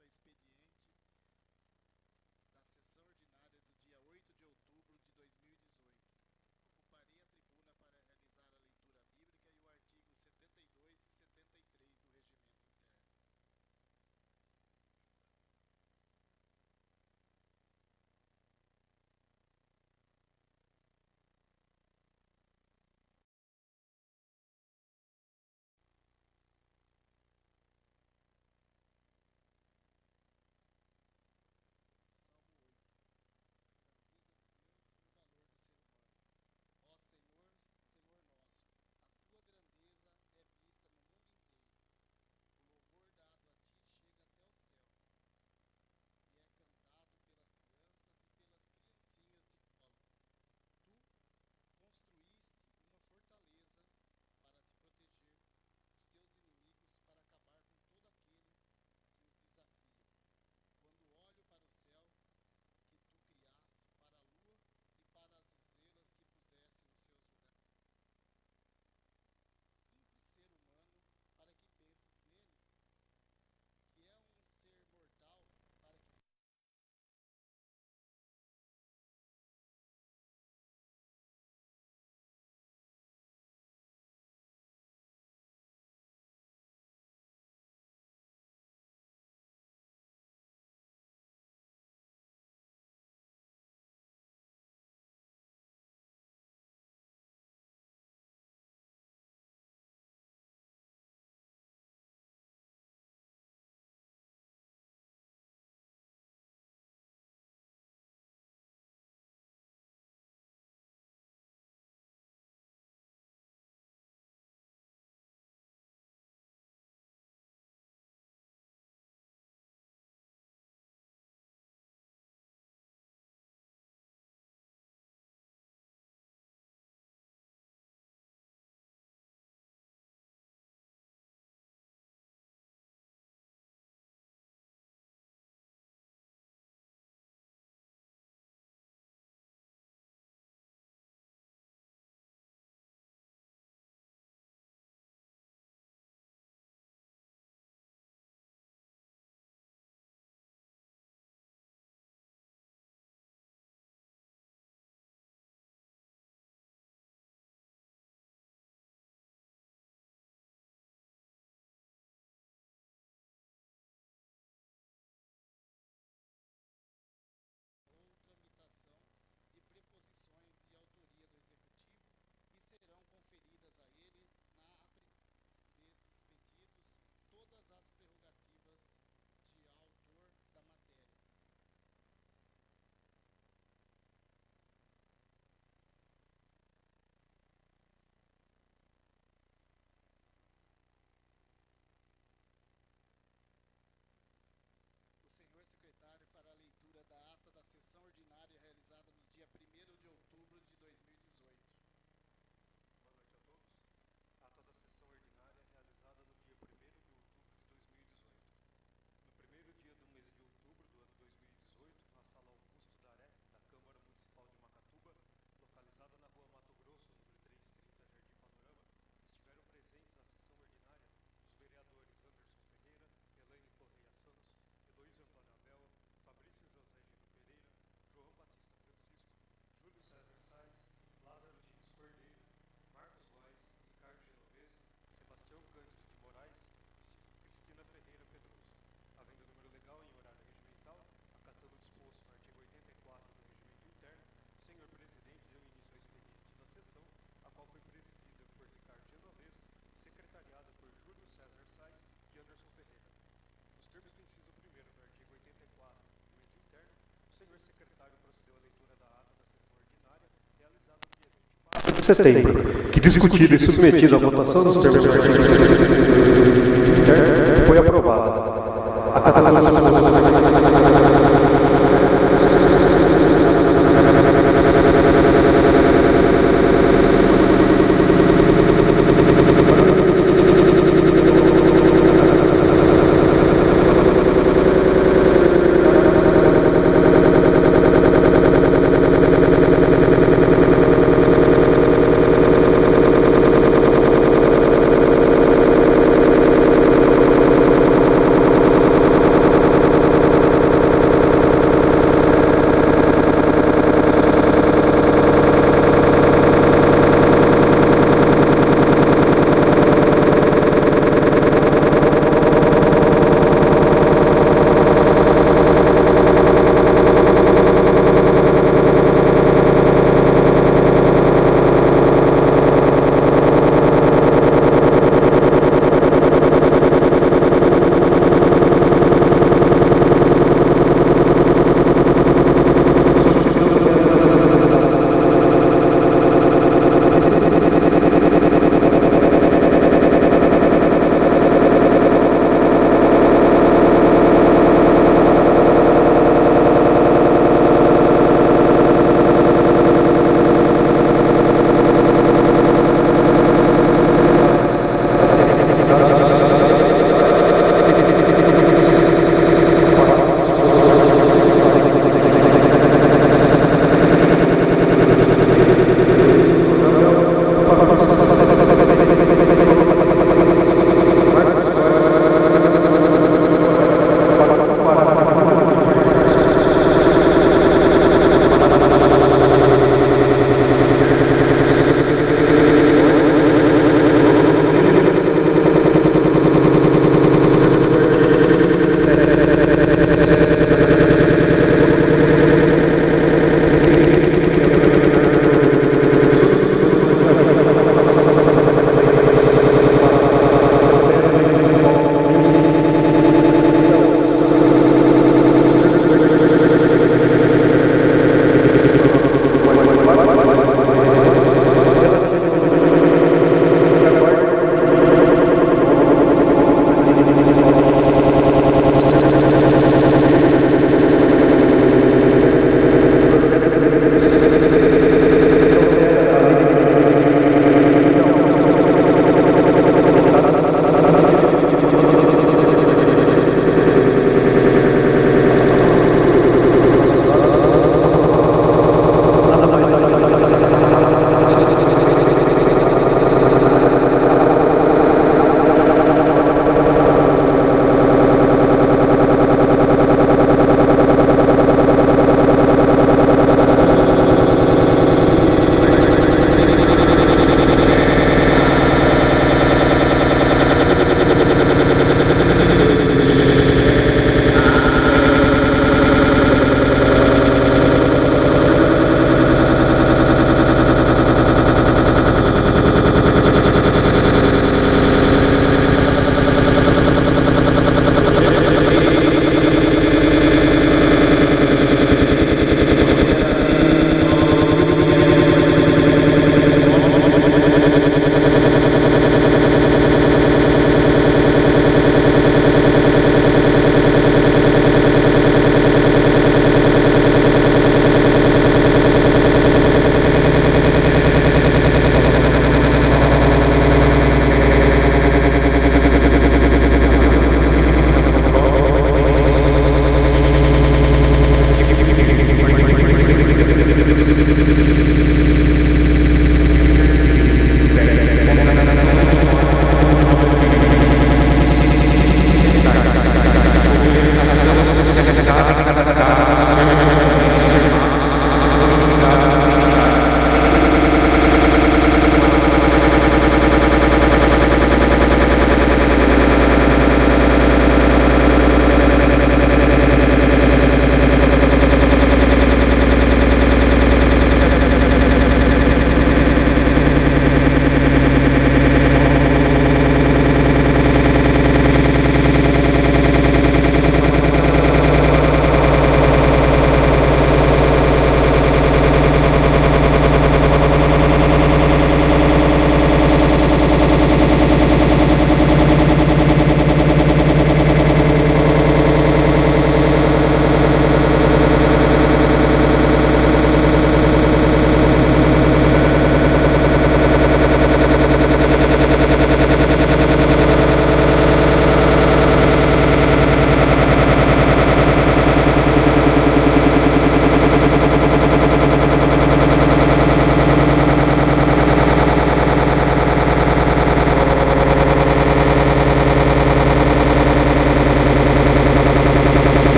ao expediente da sessão ordinária do dia 8 de outubro de 2018. Ocuparei a tribuna para realizar a leitura bíblica e o artigo 72 e 73 do Regimento Interno. Salmo 8. A grandeza de Deus e o valor do ser humano. Ó Senhor, Senhor nosso, a tua grandeza é vista no mundo inteiro. O louvor dado a ti chega até o céu e é cantado pelas crianças e pelas criancinhas de colo. Tu construíste uma fortaleza para te proteger dos teus inimigos, para acabar com todo aquele que os desafia. Quando olho para o céu que tu criaste, para a lua e para as estrelas que puseste nos seus lugares. Simples ser humano para que penses nele, que é um ser mortal para que ou tramitação de preposições de autoria do Executivo e serão conferidas a ele, na desses pedidos, todas as prerrogativas de autor da matéria. O senhor secretário fará a leitura da ata da sessão ordinária realizada no dia 1º de outubro de 2018. Boa noite a todos. Ata da sessão ordinária realizada no dia 1º de outubro de 2018. No primeiro dia do mês de outubro do ano 2018, na Sala Augusto Daré, da Câmara Municipal de Macatuba, localizada na Rua Mato Grosso, número 330, Jardim Panorama, estiveram presentes à sessão ordinária os vereadores Anderson Ferreira, Elaine Correia Santos, Heloísio Antônio Abel, Fabrício José Gino Pereira, João Batista Francisco, Júlio César Sais, Lázaro Diniz Cordeiro, Marcos Góes, Ricardo Genovez, Sebastião Cândido de Moraes e Cristina Ferreira Pedroso. Havendo número legal em horário regimental, acatando o disposto no artigo 84 do Regimento Interno, o senhor presidente deu início ao expediente da sessão, a qual foi presidida por Ricardo Genovez e secretariada por Júlio César Sais e Anderson Ferreira. Nos termos do inciso 1º do artigo 84 do Regimento Interno, o senhor secretário procedeu à leitura da ata da sessão ordinária realizada no dia 24 de setembro, que discutido e submetido à votação nos termos do artigo 66 do Regimento Interno, foi aprovada.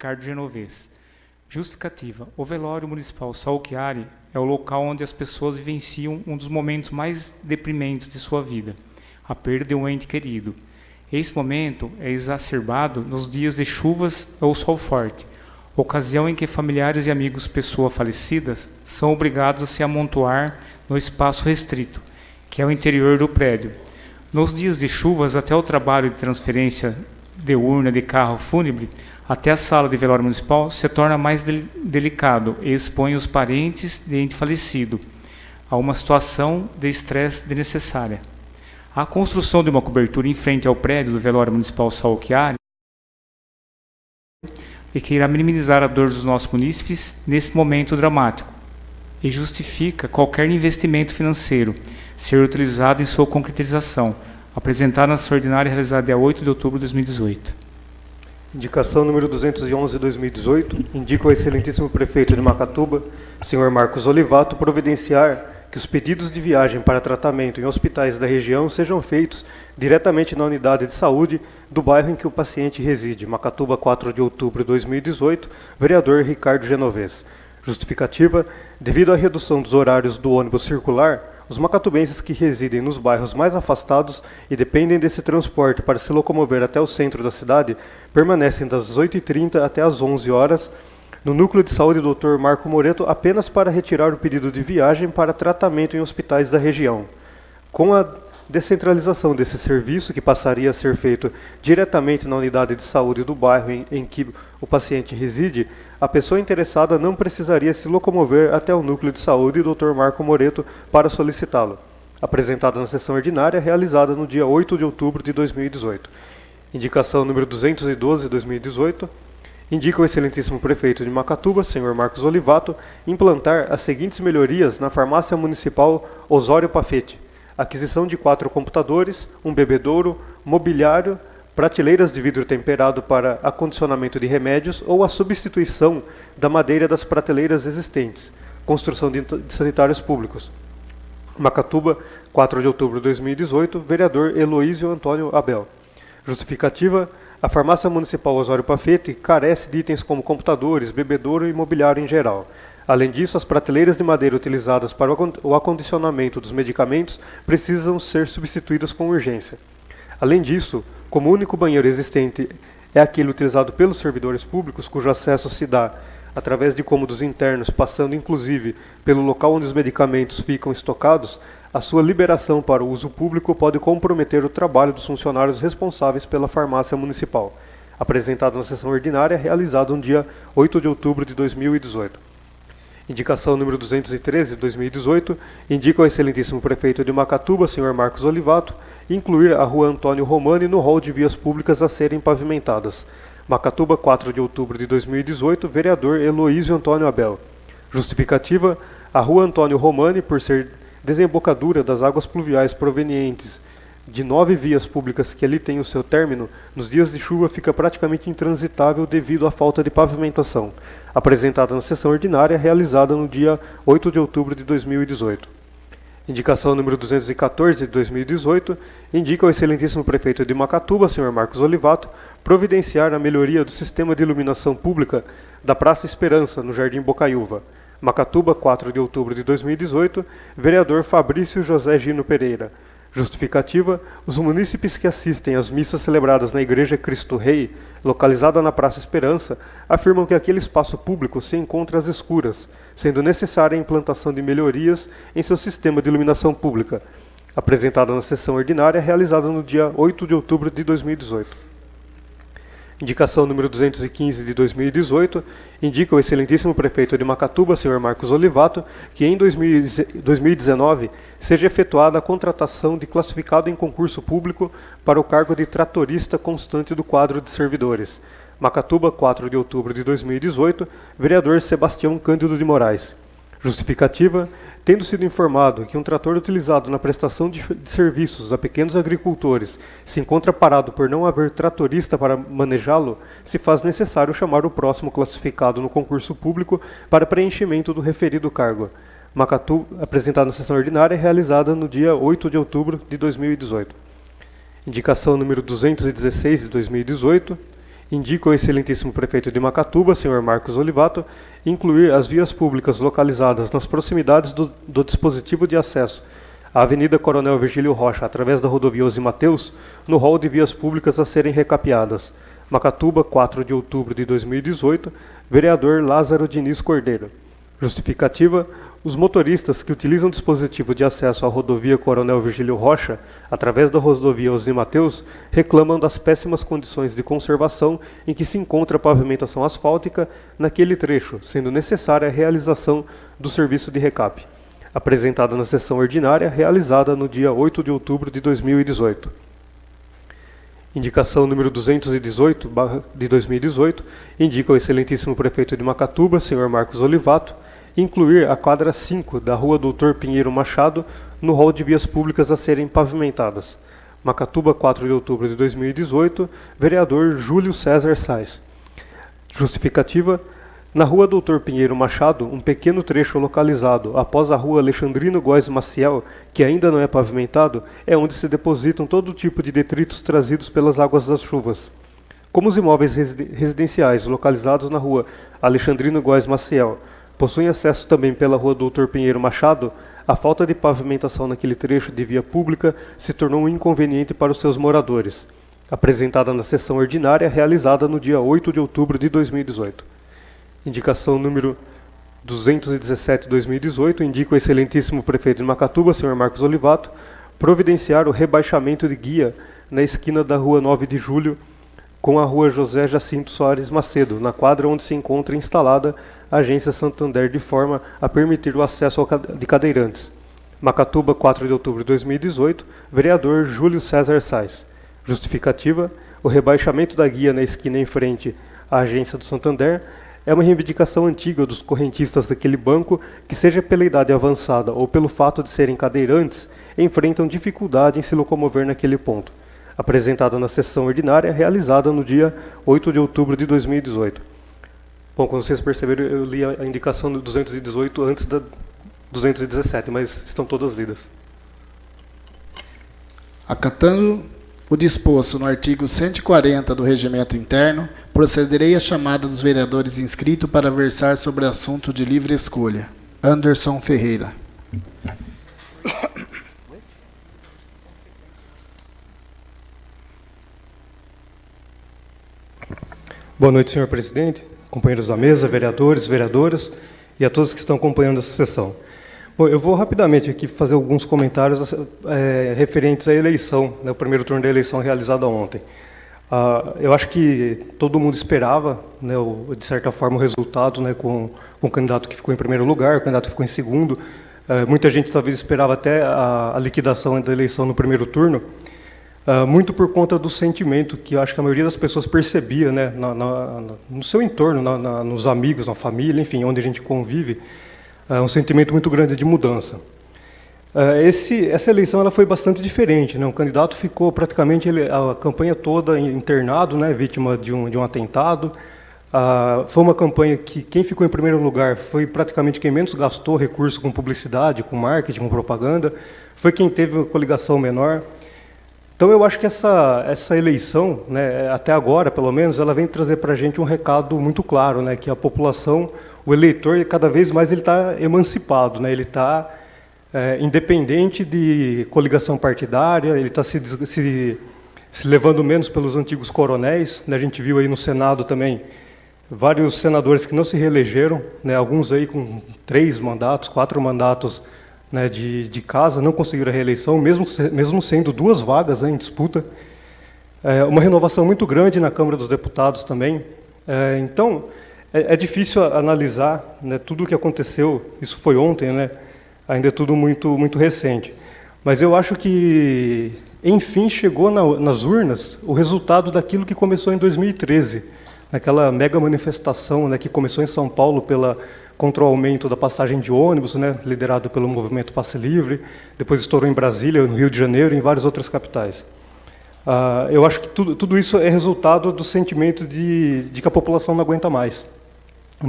Ricardo Genovez. Justificativa. O velório municipal Salchiari é o local onde as pessoas vivenciam um dos momentos mais deprimentes de sua vida, a perda de um ente querido. Esse momento é exacerbado nos dias de chuvas ou sol forte, ocasião em que familiares e amigos pessoas falecidas são obrigados a se amontoar no espaço restrito, que é o interior do prédio. Nos dias de chuvas, até o trabalho de transferência de urna de carro fúnebre até a sala de velório municipal se torna mais delicado e expõe os parentes de ente falecido a uma situação de estresse desnecessária. A construção de uma cobertura em frente ao prédio do velório municipal Salchiari e que irá minimizar a dor dos nossos munícipes nesse momento dramático e justifica qualquer investimento financeiro ser utilizado em sua concretização, apresentada na sessão ordinária realizada dia 8 de outubro de 2018. Indicação número 211 de 2018, indica o excelentíssimo prefeito de Macatuba, senhor Marcos Olivato, providenciar que os pedidos de viagem para tratamento em hospitais da região sejam feitos diretamente na unidade de saúde do bairro em que o paciente reside. Macatuba, 4 de outubro de 2018, vereador Ricardo Genovez. Justificativa: devido à redução dos horários do ônibus circular, os macatubenses que residem nos bairros mais afastados e dependem desse transporte para se locomover até o centro da cidade permanecem das 8h30 até as 11 horas no Núcleo de Saúde Dr. Marco Moreto apenas para retirar o pedido de viagem para tratamento em hospitais da região. Com a descentralização desse serviço, que passaria a ser feito diretamente na unidade de saúde do bairro em que o paciente reside, a pessoa interessada não precisaria se locomover até o Núcleo de Saúde Dr. Marco Moreto para solicitá-lo. Apresentada na sessão ordinária, realizada no dia 8 de outubro de 2018. Indicação número 212 de 2018. Indica o excelentíssimo prefeito de Macatuba, senhor Marcos Olivato, implantar as seguintes melhorias na farmácia municipal Osório Pafete: aquisição de 4 computadores, um bebedouro, mobiliário, prateleiras de vidro temperado para acondicionamento de remédios ou a substituição da madeira das prateleiras existentes, construção de sanitários públicos. Macatuba, 4 de outubro de 2018, vereador Heloísio Antônio Abel. Justificativa: a farmácia municipal Osório Pafete carece de itens como computadores, bebedouro e mobiliário em geral. Além disso, as prateleiras de madeira utilizadas para o acondicionamento dos medicamentos precisam ser substituídas com urgência. Além disso, como o único banheiro existente é aquele utilizado pelos servidores públicos, cujo acesso se dá através de cômodos internos, passando inclusive pelo local onde os medicamentos ficam estocados, a sua liberação para o uso público pode comprometer o trabalho dos funcionários responsáveis pela farmácia municipal. Apresentado na sessão ordinária, realizado no dia 8 de outubro de 2018. Indicação número 213 de 2018, indica o excelentíssimo prefeito de Macatuba, senhor Marcos Olivato, incluir a rua Antônio Romani no rol de vias públicas a serem pavimentadas. Macatuba, 4 de outubro de 2018, vereador Heloísio Antônio Abel. Justificativa: a rua Antônio Romani, por ser desembocadura das águas pluviais provenientes de 9 vias públicas que ali têm o seu término, nos dias de chuva fica praticamente intransitável devido à falta de pavimentação. Apresentada na sessão ordinária, realizada no dia 8 de outubro de 2018. Indicação número 214 de 2018, indica o excelentíssimo prefeito de Macatuba, senhor Marcos Olivato, providenciar a melhoria do sistema de iluminação pública da Praça Esperança, no Jardim Bocaiúva. Macatuba, 4 de outubro de 2018, vereador Fabrício José Gino Pereira. Justificativa: os munícipes que assistem às missas celebradas na Igreja Cristo Rei, localizada na Praça Esperança, afirmam que aquele espaço público se encontra às escuras, sendo necessária a implantação de melhorias em seu sistema de iluminação pública. Apresentada na sessão ordinária, realizada no dia 8 de outubro de 2018. Indicação número 215 de 2018, indica o excelentíssimo prefeito de Macatuba, senhor Marcos Olivato, que em 2019 seja efetuada a contratação de classificado em concurso público para o cargo de tratorista constante do quadro de servidores. Macatuba, 4 de outubro de 2018, vereador Sebastião Cândido de Moraes. Justificativa: tendo sido informado que um trator utilizado na prestação de serviços a pequenos agricultores se encontra parado por não haver tratorista para manejá-lo, se faz necessário chamar o próximo classificado no concurso público para preenchimento do referido cargo. Macatuba, apresentada na sessão ordinária, realizada no dia 8 de outubro de 2018. Indicação número 216 de 2018, indica ao excelentíssimo prefeito de Macatuba, senhor Marcos Olivato, incluir as vias públicas localizadas nas proximidades do dispositivo de acesso à Avenida Coronel Virgílio Rocha, através da rodovia Ossi Mateus, no rol de vias públicas a serem recapeadas. Macatuba, 4 de outubro de 2018, vereador Lázaro Diniz Cordeiro. Justificativa: os motoristas que utilizam o dispositivo de acesso à rodovia Coronel Virgílio Rocha, através da rodovia Osni Mateus, reclamam das péssimas condições de conservação em que se encontra a pavimentação asfáltica naquele trecho, sendo necessária a realização do serviço de recape. Apresentada na sessão ordinária, realizada no dia 8 de outubro de 2018. Indicação número 218, de 2018, indica ao excelentíssimo prefeito de Macatuba, senhor Marcos Olivato, incluir a quadra 5 da rua Doutor Pinheiro Machado no rol de vias públicas a serem pavimentadas. Macatuba, 4 de outubro de 2018, vereador Júlio César Sais. Justificativa: na rua Doutor Pinheiro Machado, um pequeno trecho localizado após a rua Alexandrino Góes Maciel, que ainda não é pavimentado, é onde se depositam todo tipo de detritos trazidos pelas águas das chuvas. Como os imóveis residenciais localizados na rua Alexandrino Góes Maciel possuem acesso também pela rua Doutor Pinheiro Machado, a falta de pavimentação naquele trecho de via pública se tornou um inconveniente para os seus moradores. Apresentada na sessão ordinária, realizada no dia 8 de outubro de 2018. Indicação número 217 de 2018, indica o excelentíssimo prefeito de Macatuba, senhor Marcos Olivato, providenciar o rebaixamento de guia na esquina da rua 9 de julho com a rua José Jacinto Soares Macedo, na quadra onde se encontra instalada a agência Santander, de forma a permitir o acesso de cadeirantes. Macatuba, 4 de outubro de 2018, vereador Júlio César Sais. Justificativa: o rebaixamento da guia na esquina em frente à agência do Santander é uma reivindicação antiga dos correntistas daquele banco que, seja pela idade avançada ou pelo fato de serem cadeirantes, enfrentam dificuldade em se locomover naquele ponto. Apresentada na sessão ordinária, realizada no dia 8 de outubro de 2018. Bom, como vocês perceberam, eu li a indicação do 218 antes da 217, mas estão todas lidas. Acatando o disposto no artigo 140 do Regimento Interno, procederei à chamada dos vereadores inscritos para versar sobre assunto de livre escolha. Anderson Ferreira. Boa noite, senhor presidente, companheiros da mesa, vereadores, vereadoras e a todos que estão acompanhando essa sessão. Bom, eu vou rapidamente aqui fazer alguns comentários referentes à eleição, né, o primeiro turno da eleição realizada ontem. Eu acho que todo mundo esperava, né, de certa forma, o resultado, né, com o candidato que ficou em primeiro lugar, o candidato que ficou em segundo. Muita gente talvez esperava até a liquidação da eleição no primeiro turno, muito por conta do sentimento que eu acho que a maioria das pessoas percebia, né, no seu entorno, nos amigos, na família, enfim, onde a gente convive, um sentimento muito grande de mudança. Essa eleição ela foi bastante diferente, né? O candidato ficou praticamente a campanha toda internado, né, vítima de um atentado. Foi uma campanha que quem ficou em primeiro lugar foi praticamente quem menos gastou recurso com publicidade, com marketing, com propaganda, foi quem teve uma coligação menor. Então eu acho que essa eleição, né, até agora pelo menos, ela vem trazer para a gente um recado muito claro, né, que a população, o eleitor, cada vez mais ele está emancipado, né, ele está independente de coligação partidária, ele está se levando menos pelos antigos coronéis, né, a gente viu aí no Senado também vários senadores que não se reelegeram, né, alguns aí com 3 mandatos, 4 mandatos, né, de casa, não conseguiram a reeleição, mesmo sendo 2 vagas, né, em disputa. Uma renovação muito grande na Câmara dos Deputados também. Então, é difícil analisar, né, tudo o que aconteceu, isso foi ontem, né, ainda é tudo muito, muito recente. Mas eu acho que, enfim, chegou nas urnas o resultado daquilo que começou em 2013, naquela mega manifestação, né, que começou em São Paulo contra o aumento da passagem de ônibus, né, liderado pelo movimento Passe Livre, depois estourou em Brasília, no Rio de Janeiro e em várias outras capitais. Eu acho que tudo isso é resultado do sentimento de que a população não aguenta mais.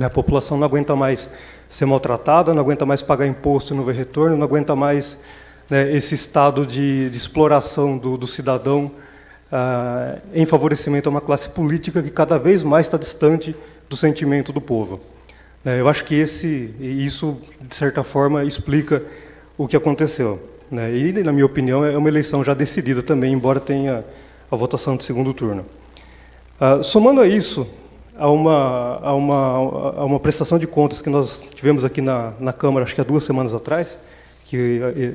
A população não aguenta mais ser maltratada, não aguenta mais pagar imposto e não ver retorno, não aguenta mais, né, esse estado de exploração do cidadão em favorecimento a uma classe política que cada vez mais está distante do sentimento do povo. Eu acho que isso, de certa forma, explica o que aconteceu. E, na minha opinião, é uma eleição já decidida também, embora tenha a votação de segundo turno. Somando a isso, a uma prestação de contas que nós tivemos aqui na Câmara, acho que há 2 semanas atrás, que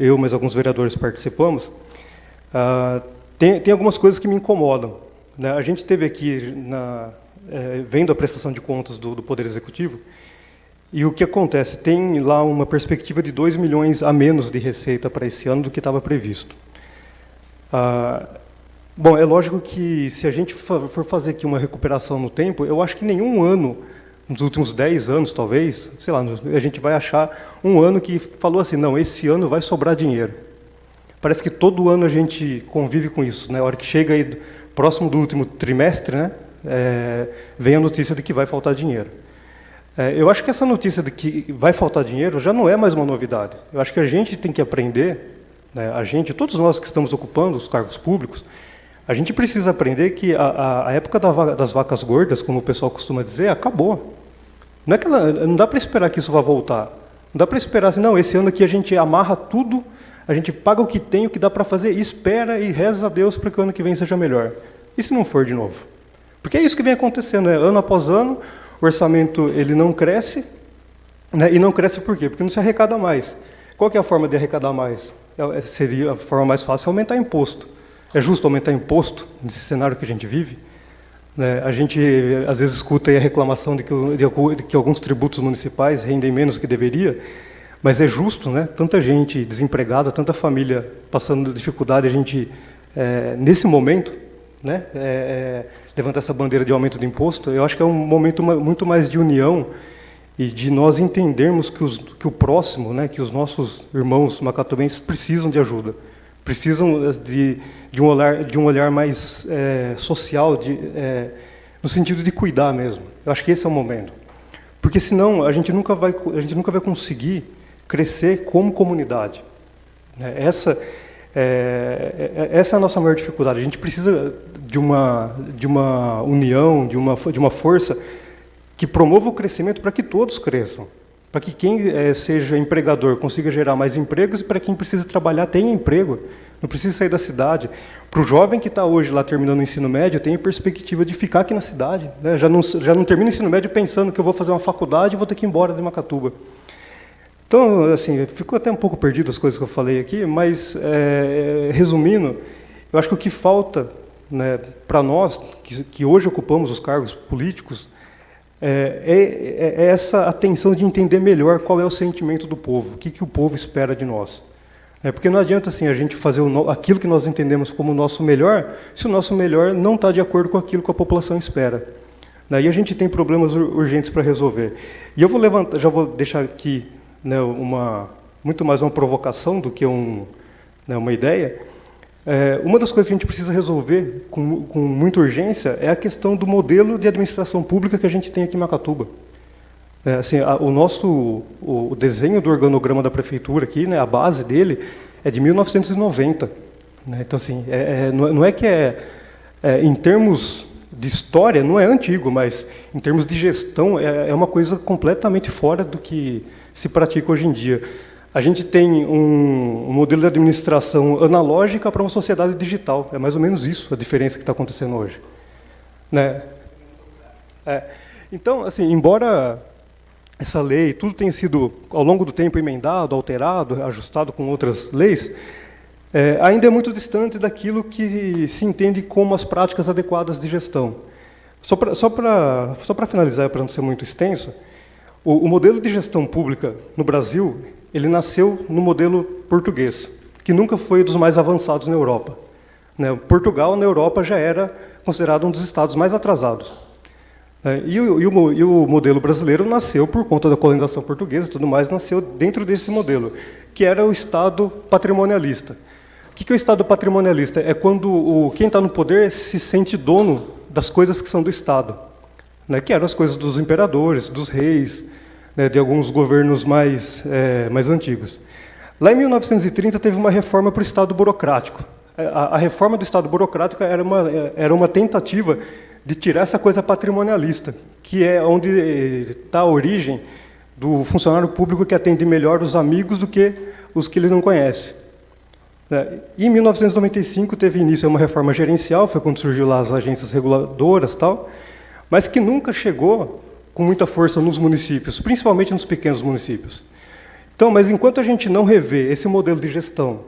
eu e mais alguns vereadores participamos, tem algumas coisas que me incomodam. A gente teve aqui, vendo a prestação de contas do Poder Executivo, e o que acontece? Tem lá uma perspectiva de 2 milhões a menos de receita para esse ano do que estava previsto. Bom, é lógico que se a gente for fazer aqui uma recuperação no tempo, eu acho que nenhum ano, nos últimos 10 anos talvez, sei lá, a gente vai achar um ano que falou assim, não, esse ano vai sobrar dinheiro. Parece que todo ano a gente convive com isso, né? A hora que chega aí, próximo do último trimestre, né, vem a notícia de que vai faltar dinheiro. Eu acho que essa notícia de que vai faltar dinheiro já não é mais uma novidade. Eu acho que a gente tem que aprender, né, todos nós que estamos ocupando os cargos públicos, a gente precisa aprender que a época das vacas gordas, como o pessoal costuma dizer, acabou. Não dá para esperar que isso vá voltar. Não dá para esperar assim, não, esse ano aqui a gente amarra tudo, a gente paga o que tem, o que dá para fazer, espera e reza a Deus para que o ano que vem seja melhor. E se não for de novo? Porque é isso que vem acontecendo, ano após ano, o orçamento ele não cresce, né, e não cresce por quê? Porque não se arrecada mais. Qual que é a forma de arrecadar mais? Seria a forma mais fácil aumentar imposto. É justo aumentar imposto nesse cenário que a gente vive? A gente, às vezes, escuta aí a reclamação de que alguns tributos municipais rendem menos do que deveria, mas é justo, né? Tanta gente desempregada, tanta família passando dificuldade, a gente, nesse momento, né, levantar essa bandeira de aumento de imposto. Eu acho que é um momento muito mais de união e de nós entendermos que o próximo, né, que os nossos irmãos macatubenses precisam de ajuda. Precisam de um olhar mais social, no sentido de cuidar mesmo. Eu acho que esse é o momento. Porque, senão, a gente nunca vai conseguir crescer como comunidade. Essa é a nossa maior dificuldade. A gente precisa de uma união, de uma força que promova o crescimento para que todos cresçam. Para que quem seja empregador consiga gerar mais empregos e para quem precisa trabalhar tenha emprego, não precisa sair da cidade. Para o jovem que está hoje lá terminando o ensino médio, tem a perspectiva de ficar aqui na cidade, né? Já não termina o ensino médio pensando que eu vou fazer uma faculdade e vou ter que ir embora de Macatuba. Então, assim, ficou até um pouco perdido as coisas que eu falei aqui, mas, resumindo, eu acho que o que falta, né, para nós, que hoje ocupamos os cargos políticos, essa atenção de entender melhor qual é o sentimento do povo, o que o povo espera de nós. Porque não adianta assim, a gente fazer aquilo que nós entendemos como o nosso melhor, se o nosso melhor não está de acordo com aquilo que a população espera. Daí a gente tem problemas urgentes para resolver. E eu já vou deixar aqui, né, muito mais uma provocação do que uma ideia. Uma das coisas que a gente precisa resolver com muita urgência é a questão do modelo de administração pública que a gente tem aqui em Macatuba. Assim, o desenho do organograma da prefeitura aqui, né, a base dele é de 1990. Né? Então, assim, não é que em termos de história, não é antigo, mas em termos de gestão é uma coisa completamente fora do que se pratica hoje em dia. A gente tem um modelo de administração analógica para uma sociedade digital. É mais ou menos isso a diferença que está acontecendo hoje. Né? Então, assim, embora essa lei, tudo tenha sido, ao longo do tempo, emendado, alterado, ajustado com outras leis, ainda é muito distante daquilo que se entende como as práticas adequadas de gestão. Só para finalizar, para não ser muito extenso, o modelo de gestão pública no Brasil, ele nasceu no modelo português, que nunca foi dos mais avançados na Europa. Né? Portugal, na Europa, já era considerado um dos estados mais atrasados. E o modelo brasileiro nasceu por conta da colonização portuguesa e tudo mais, nasceu dentro desse modelo, que era o Estado patrimonialista. O que é o Estado patrimonialista? É quando quem está no poder se sente dono das coisas que são do Estado, né? Que eram as coisas dos imperadores, dos reis, né, de alguns governos mais antigos. Lá em 1930 teve uma reforma para o Estado burocrático. a reforma do Estado burocrático era uma tentativa de tirar essa coisa patrimonialista, que é onde está a origem do funcionário público que atende melhor os amigos do que os que ele não conhece. Em 1995 teve início uma reforma gerencial, foi quando surgiu lá as agências reguladoras e tal, mas que nunca chegou com muita força nos municípios, principalmente nos pequenos municípios. Então, mas enquanto a gente não rever esse modelo de gestão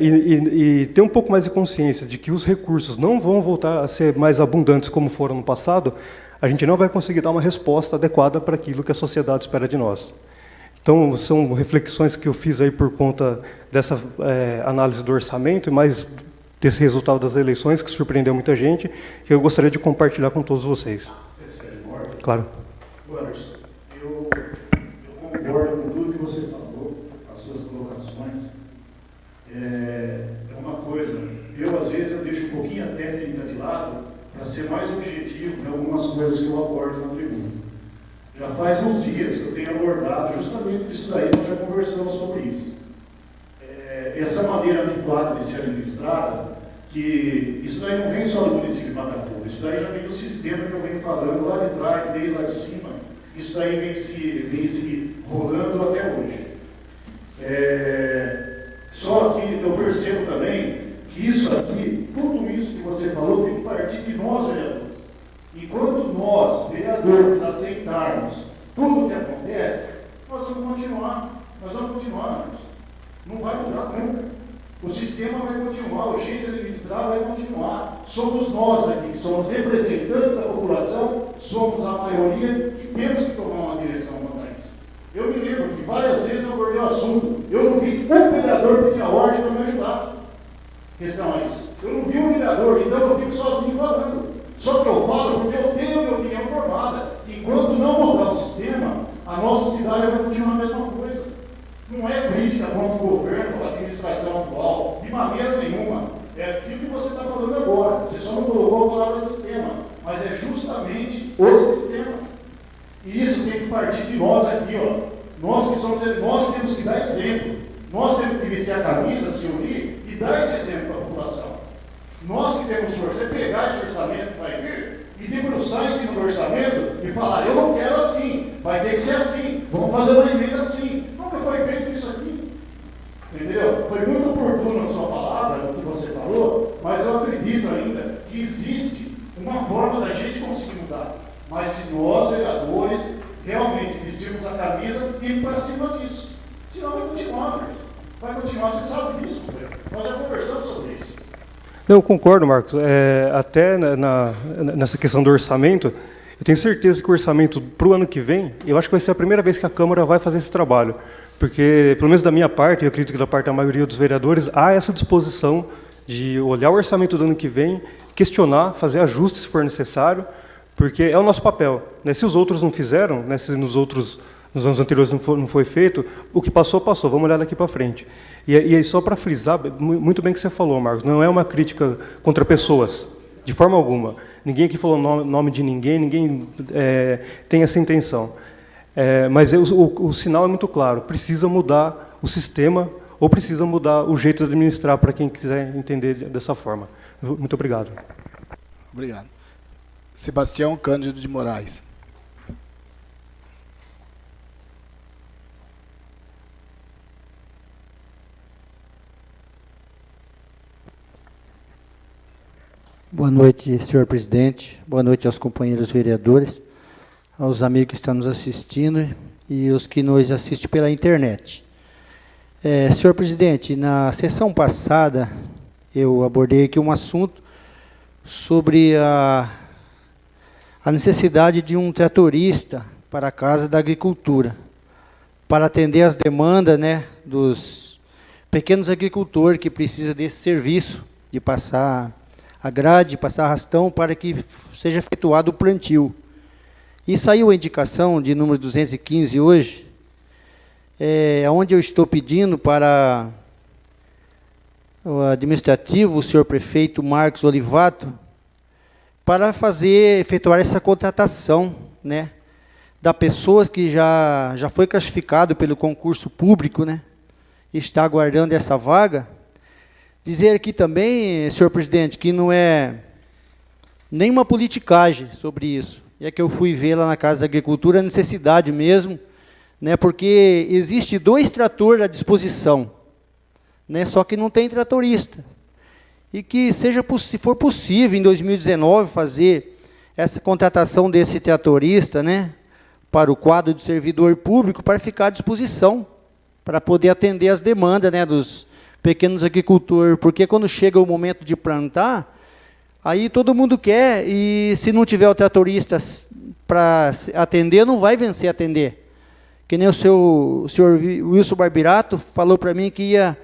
e ter um pouco mais de consciência de que os recursos não vão voltar a ser mais abundantes como foram no passado, a gente não vai conseguir dar uma resposta adequada para aquilo que a sociedade espera de nós. Então, são reflexões que eu fiz aí por conta dessa análise do orçamento, e mais desse resultado das eleições, que surpreendeu muita gente, que eu gostaria de compartilhar com todos vocês. Claro. Anderson, eu concordo com tudo que você falou, as suas colocações. É uma coisa, às vezes, eu deixo um pouquinho a técnica de lado para ser mais objetivo em algumas coisas que eu abordo na tribuna. Já faz uns dias que eu tenho abordado justamente isso daí, nós já conversamos sobre isso. Essa maneira antiquada de ser administrada, que isso daí não vem só do município de Macatu, isso daí já vem do sistema que eu venho falando lá de trás, desde lá de cima, isso daí vem se rolando até hoje. Só que eu percebo também que isso aqui, tudo isso que você falou, tem que partir de nós, vereadores. Enquanto nós, vereadores, aceitarmos tudo o que acontece, nós vamos continuar. Não vai mudar nunca. O sistema vai continuar, o jeito de administrar vai continuar. Somos nós aqui, que somos representantes da população, somos a maioria que temos que tomar uma direção quanto a isso. Eu me lembro que várias vezes eu abordei o assunto, eu não vi um vereador pedir a ordem para me ajudar. Questão é isso. Eu não vi um vereador, então eu fico sozinho falando. Só que eu falo porque eu tenho a minha opinião formada. Enquanto não mudar o sistema, a nossa cidade vai continuar a mesma coisa. Não é crítica contra o governo, a administração atual, de maneira nenhuma. É aquilo que você está falando agora. Você só não colocou a palavra sistema, mas é justamente o sistema. E isso tem que partir de nós aqui, ó. Nós temos que dar exemplo. Nós temos que vestir a camisa, se unir e dar esse exemplo para a população. Nós que temos você pegar esse orçamento que vai vir e debruçar em cima do orçamento e falar, eu não quero assim, vai ter que ser assim, vamos fazer uma emenda assim. Nunca foi feito isso aqui. Entendeu? Foi muito oportuno a sua palavra, o que você falou, mas eu acredito ainda que existe uma forma da gente conseguir mudar. Mas se nós, vereadores, realmente vestirmos a camisa e ir para cima disso. Senão vai continuar, Anderson. Vai continuar, você sabe disso, velho. Nós já conversamos sobre isso. Eu concordo, Marcos. Até nessa questão do orçamento, eu tenho certeza que o orçamento para o ano que vem, eu acho que vai ser a primeira vez que a Câmara vai fazer esse trabalho. Porque, pelo menos da minha parte, eu acredito que da parte da maioria dos vereadores, há essa disposição de olhar o orçamento do ano que vem, questionar, fazer ajustes se for necessário, porque é o nosso papel. Né? Se os outros não fizeram, né, se nos anos anteriores não foi feito, o que passou, passou. Vamos olhar daqui para frente. E aí, só para frisar, muito bem que você falou, Marcos, não é uma crítica contra pessoas, de forma alguma. Ninguém aqui falou nome de ninguém tem essa intenção. Mas o sinal é muito claro, precisa mudar o sistema ou precisa mudar o jeito de administrar para quem quiser entender dessa forma. Muito obrigado. Obrigado. Sebastião Cândido de Moraes. Boa noite, senhor presidente. Boa noite aos companheiros vereadores, aos amigos que estão nos assistindo e os que nos assistem pela internet. Senhor presidente, na sessão passada, eu abordei aqui um assunto sobre a necessidade de um tratorista para a Casa da Agricultura, para atender às demandas, né, dos pequenos agricultores que precisam desse serviço, de passar a grade, passar arrastão para que seja efetuado o plantio. E saiu a indicação de número 215 hoje, onde eu estou pedindo para o administrativo, o senhor prefeito Marcos Olivato, para efetuar essa contratação, né, da pessoa que já foi classificado pelo concurso público, né, está aguardando essa vaga, Dizer aqui também, senhor presidente, que não é nenhuma politicagem sobre isso. É que eu fui ver lá na Casa da Agricultura a necessidade mesmo, né, porque existe 2 tratores à disposição, né, só que não tem tratorista. E que seja, se for possível, em 2019, fazer essa contratação desse tratorista, né, para o quadro de servidor público, para ficar à disposição, para poder atender as demandas, né, dos pequenos agricultores, porque quando chega o momento de plantar, aí todo mundo quer, e se não tiver o tratorista para atender, não vai vencer a atender. Que nem o senhor Wilson Barbirato falou para mim que ia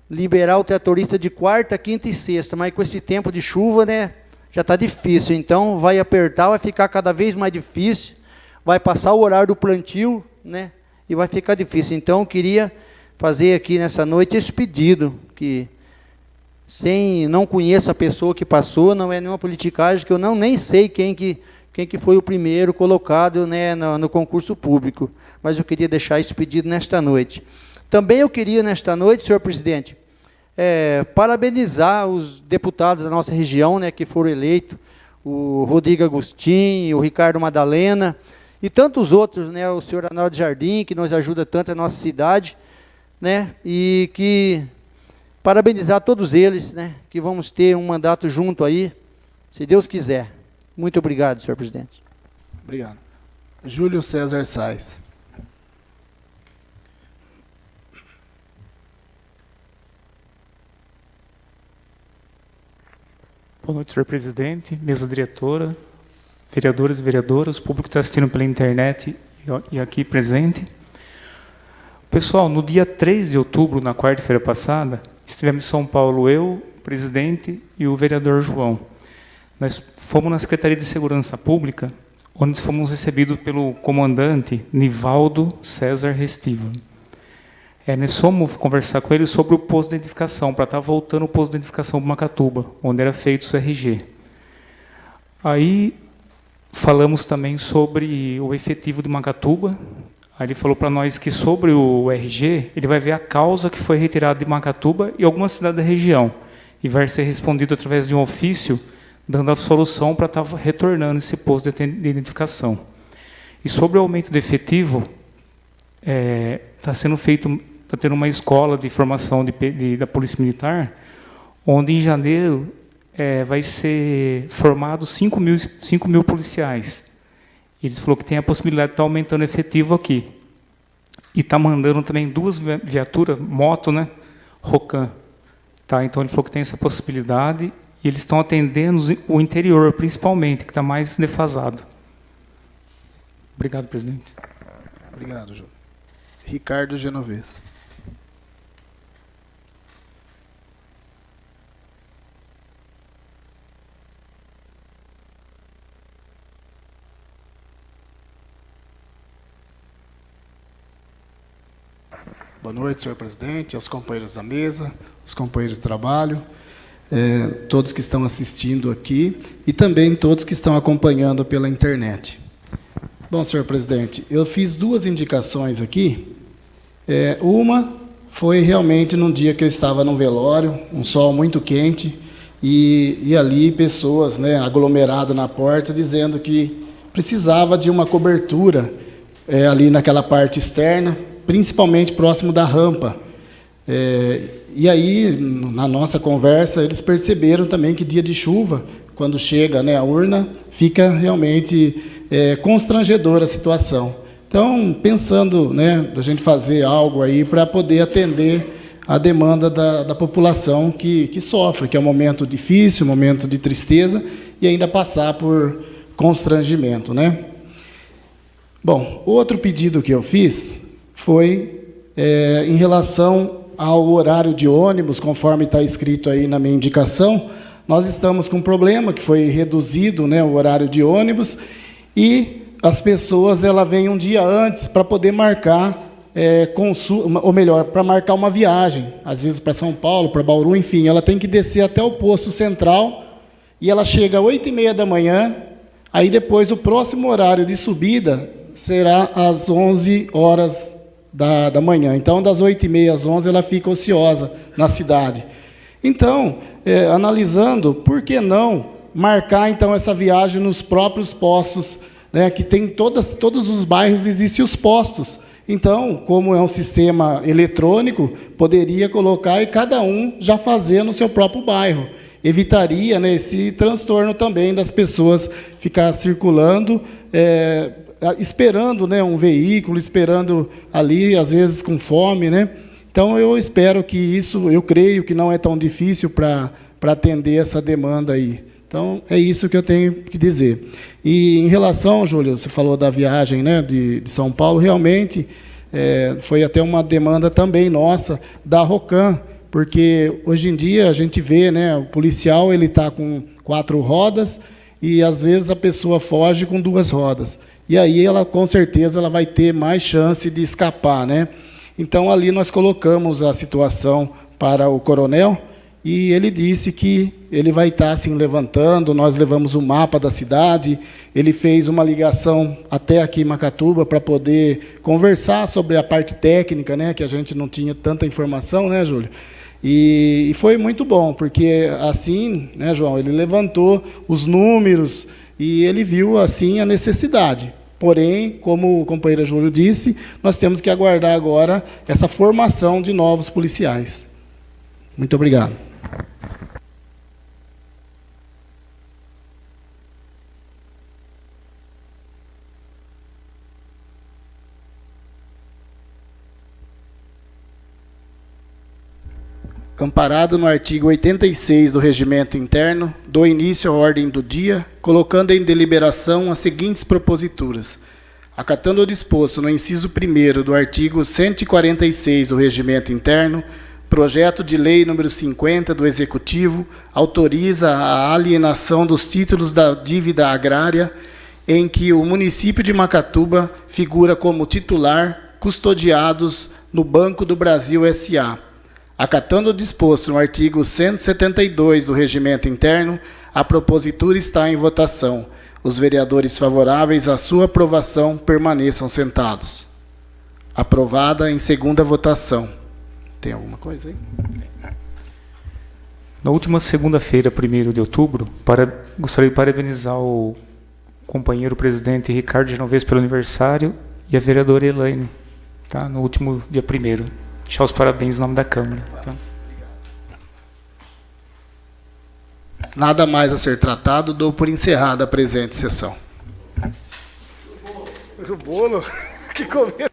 liberar o tratorista de quarta, quinta e sexta, mas com esse tempo de chuva, né, já está difícil. Então vai apertar, vai ficar cada vez mais difícil, vai passar o horário do plantio, né, e vai ficar difícil. Então eu queria fazer aqui nessa noite esse pedido, que não conheço a pessoa que passou, não é nenhuma politicagem, que eu nem sei quem que foi o primeiro colocado, né, no concurso público, mas eu queria deixar esse pedido nesta noite. Também eu queria, nesta noite, senhor presidente, parabenizar os deputados da nossa região, né, que foram eleitos, o Rodrigo Agostinho, o Ricardo Madalena, e tantos outros, né, o senhor Arnaldo Jardim, que nos ajuda tanto a nossa cidade, né, e que parabenizar todos eles, né, que vamos ter um mandato junto aí, se Deus quiser. Muito obrigado, senhor presidente. Obrigado. Júlio César Sais. Boa noite, senhor presidente, mesa diretora, vereadores e vereadoras, público que está assistindo pela internet e aqui presente. Pessoal, no dia 3 de outubro, na quarta-feira passada, estivemos em São Paulo, eu, o presidente e o vereador João. Nós fomos na Secretaria de Segurança Pública, onde fomos recebidos pelo comandante Nivaldo César Restivo. Nós fomos conversar com ele sobre o posto de identificação, para estar voltando o posto de identificação para Macatuba, onde era feito o RG. Aí falamos também sobre o efetivo de Macatuba. Aí ele falou para nós que sobre o RG, ele vai ver a causa que foi retirada de Macatuba e alguma cidade da região, e vai ser respondido através de um ofício, dando a solução para estar retornando esse posto de identificação. E sobre o aumento de efetivo, está tendo uma escola de formação da Polícia Militar, onde em janeiro vai ser formado 5 mil policiais. Eles falaram que tem a possibilidade de estar aumentando o efetivo aqui. E está mandando também 2 viaturas, moto, né, Rocan. Tá, então ele falou que tem essa possibilidade. E eles estão atendendo o interior, principalmente, que está mais defasado. Obrigado, presidente. Obrigado, Júlio. Ricardo Genovese. Boa noite, senhor presidente, aos companheiros da mesa, aos companheiros de trabalho, todos que estão assistindo aqui e também todos que estão acompanhando pela internet. Bom, senhor presidente, eu fiz 2 indicações aqui. Uma foi realmente num dia que eu estava num velório, um sol muito quente, e ali pessoas, né, aglomeradas na porta, dizendo que precisava de uma cobertura ali naquela parte externa, principalmente próximo da rampa. E aí, na nossa conversa, eles perceberam também que dia de chuva, quando chega, né, a urna, fica realmente constrangedora a situação. Então, pensando, né, da gente fazer algo aí para poder atender a demanda da população que sofre, que é um momento difícil, um momento de tristeza, e ainda passar por constrangimento, né? Bom, outro pedido que eu fiz foi em relação ao horário de ônibus, conforme está escrito aí na minha indicação. Nós estamos com um problema que foi reduzido, né, o horário de ônibus, e as pessoas vêm um dia antes para poder marcar ou melhor, para marcar uma viagem, às vezes para São Paulo, para Bauru, enfim, ela tem que descer até o posto central e ela chega às 8h30 da manhã. Aí depois o próximo horário de subida será às 11 horas da manhã. Então, das 8h30 às 11 ela fica ociosa na cidade. Então, analisando, por que não marcar então essa viagem nos próprios postos, né, que tem todos os bairros existem os postos. Então, como é um sistema eletrônico, poderia colocar e cada um já fazer no seu próprio bairro. Evitaria, né, esse transtorno também das pessoas ficar circulando, esperando, né, um veículo, esperando ali, às vezes com fome, né? Então, eu espero que isso, eu creio que não é tão difícil para atender essa demanda aí. Então, é isso que eu tenho que dizer. E, em relação, Júlio, você falou da viagem, né, de São Paulo, realmente foi até uma demanda também nossa, da Rocan, porque, hoje em dia, a gente vê, né, o policial ele está com 4 rodas e, às vezes, a pessoa foge com 2 rodas. E aí, ela, com certeza, ela vai ter mais chance de escapar, né? Então, ali nós colocamos a situação para o coronel, e ele disse que ele vai estar assim, levantando, nós levamos o mapa da cidade, ele fez uma ligação até aqui em Macatuba para poder conversar sobre a parte técnica, né, que a gente não tinha tanta informação, né, Júlio? E foi muito bom, porque assim, né, João, ele levantou os números e ele viu assim a necessidade. Porém, como o companheiro Júlio disse, nós temos que aguardar agora essa formação de novos policiais. Muito obrigado. Amparado no artigo 86 do Regimento Interno, dou início à ordem do dia, colocando em deliberação as seguintes proposituras. Acatando o disposto no inciso 1º do artigo 146 do Regimento Interno, projeto de lei número 50 do Executivo autoriza a alienação dos títulos da dívida agrária em que o município de Macatuba figura como titular, custodiados no Banco do Brasil S.A., acatando o disposto no artigo 172 do Regimento Interno, a propositura está em votação. Os vereadores favoráveis à sua aprovação permaneçam sentados. Aprovada em segunda votação. Tem alguma coisa aí? Na última segunda-feira, 1º de outubro, gostaria de parabenizar o companheiro presidente Ricardo Genovese pelo aniversário e a vereadora Elaine, tá? No último dia 1º. Deixar os parabéns em nome da Câmara. Tá? Nada mais a ser tratado, dou por encerrada a presente sessão. O bolo que comer.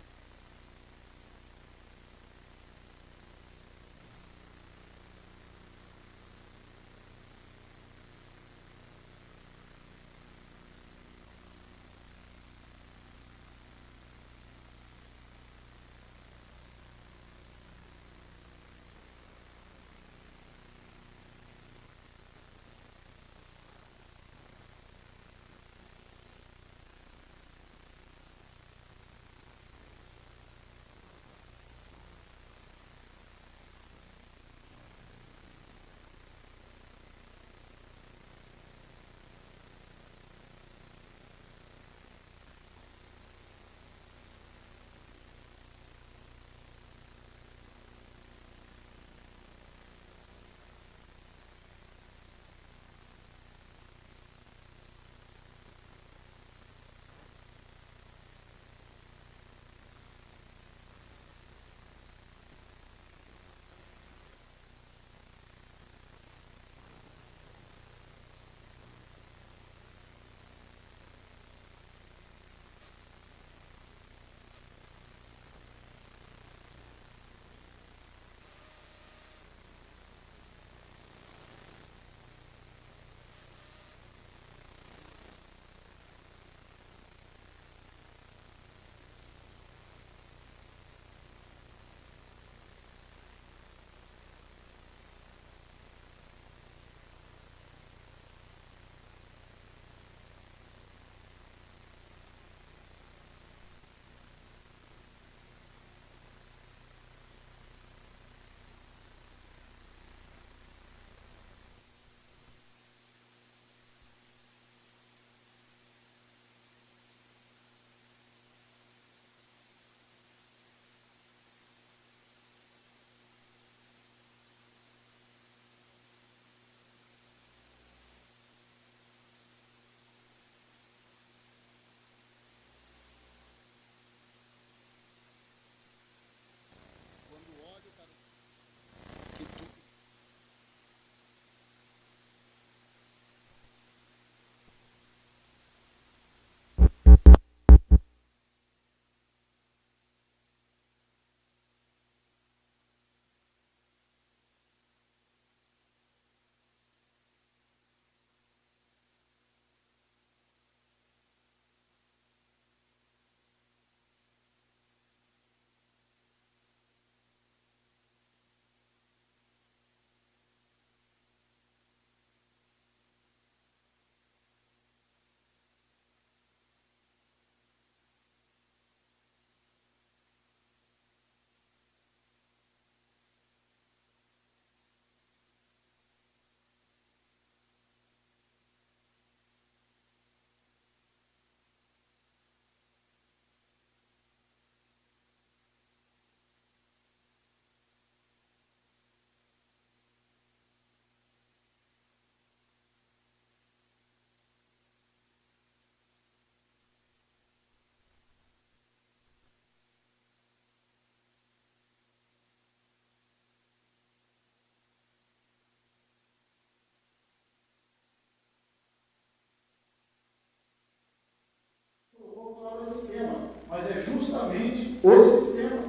o sistema.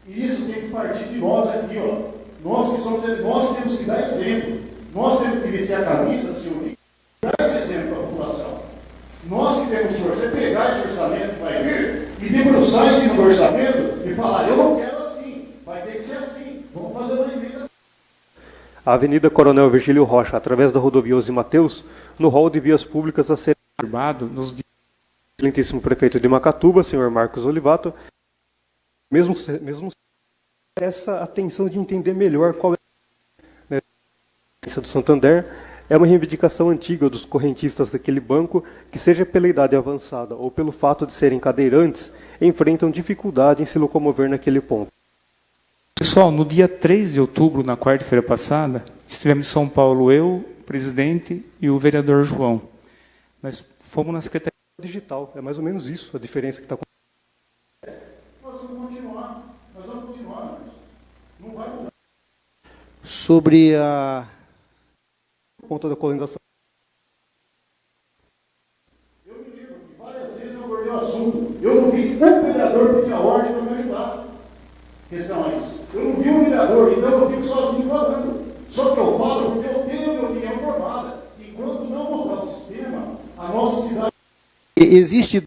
E isso tem que partir de nós aqui, ó. Nós temos que dar exemplo. Nós temos que vestir a camisa, senhor, dar esse exemplo para a população. Nós que temos você pegar esse orçamento que vai vir e debruçar em cima do orçamento e falar, eu não quero assim, vai ter que ser assim, vamos fazer uma emenda assim. A Avenida Coronel Virgílio Rocha, através da rodovia Ozzy Mateus, no rol de vias públicas a ser Conturbado nos dias excelentíssimo prefeito de Macatuba, senhor Marcos Olivato, mesmo essa atenção de entender melhor qual é a do Santander, é uma reivindicação antiga dos correntistas daquele banco que, seja pela idade avançada ou pelo fato de serem cadeirantes, enfrentam dificuldade em se locomover naquele ponto. Pessoal, no dia 3 de outubro, na quarta-feira passada, estivemos em São Paulo, eu, o presidente e o vereador João. Nós fomos na Secretaria Digital, é mais ou menos isso a diferença que está acontecendo. Nós vamos continuar, não vai mudar. Sobre a Ponto da colonização. Eu me lembro que várias vezes eu abordei o assunto. Eu não vi um vereador pedir a ordem para me ajudar. Questão é isso. Eu não vi um vereador, então eu fico sozinho falando. Só que eu falo porque eu tenho a minha opinião formada. Enquanto não mudar o sistema, a nossa cidade... existe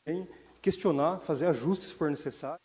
Em questionar, fazer ajustes se for necessário.